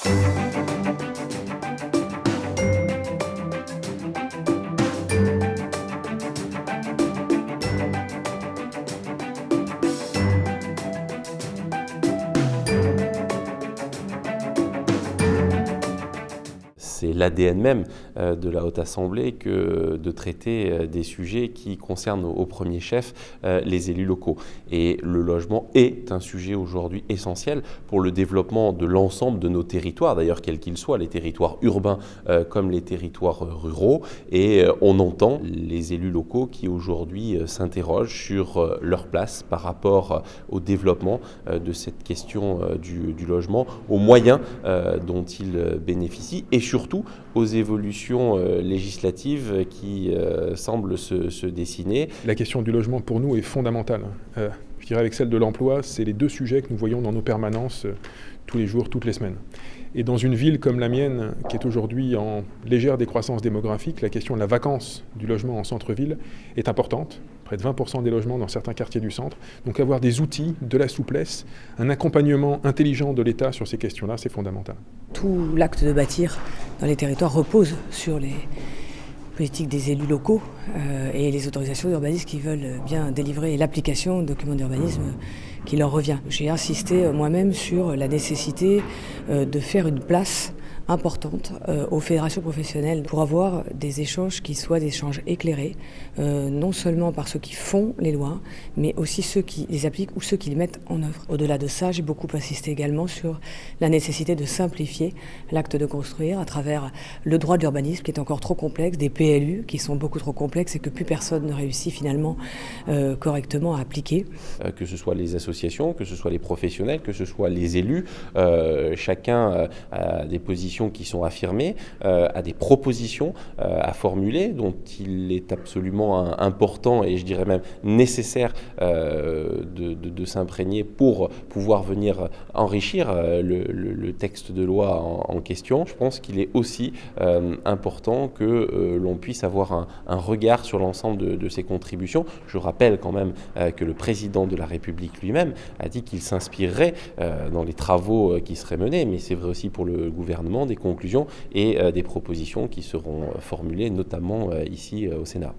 C'est l'ADN même de la Haute Assemblée que de traiter des sujets qui concernent au premier chef les élus locaux. Et le logement est un sujet aujourd'hui essentiel pour le développement de l'ensemble de nos territoires, d'ailleurs quels qu'ils soient, les territoires urbains comme les territoires ruraux. Et on entend les élus locaux qui aujourd'hui s'interrogent sur leur place par rapport au développement de cette question du logement, aux moyens dont ils bénéficient et surtout aux évolutions législatives qui semblent se dessiner. La question du logement pour nous est fondamentale. Je dirais avec celle de l'emploi, c'est les deux sujets que nous voyons dans nos permanences tous les jours, toutes les semaines. Et dans une ville comme la mienne, qui est aujourd'hui en légère décroissance démographique, la question de la vacance du logement en centre-ville est importante. Près de 20% des logements dans certains quartiers du centre. Donc avoir des outils, de la souplesse, un accompagnement intelligent de l'État sur ces questions-là, c'est fondamental. Tout l'acte de bâtir dans les territoires repose sur les politiques des élus locaux et les autorisations d'urbanisme qui veulent bien délivrer l'application de documents d'urbanisme qui leur revient. J'ai insisté moi-même sur la nécessité de faire une place importante aux fédérations professionnelles pour avoir des échanges qui soient des échanges éclairés, non seulement par ceux qui font les lois, mais aussi ceux qui les appliquent ou ceux qui les mettent en œuvre. Au-delà de ça, j'ai beaucoup insisté également sur la nécessité de simplifier l'acte de construire à travers le droit de l'urbanisme qui est encore trop complexe, des PLU qui sont beaucoup trop complexes et que plus personne ne réussit finalement correctement à appliquer. Que ce soit les associations, que ce soit les professionnels, que ce soit les élus, chacun a des positions qui sont affirmées, à des propositions à formuler dont il est absolument important et je dirais même nécessaire de s'imprégner pour pouvoir venir enrichir le texte de loi en question. Je pense qu'il est aussi important que l'on puisse avoir un regard sur l'ensemble de ces contributions. Je rappelle quand même que le président de la République lui-même a dit qu'il s'inspirerait dans les travaux qui seraient menés, mais c'est vrai aussi pour le gouvernement, des conclusions et des propositions qui seront formulées notamment ici au Sénat.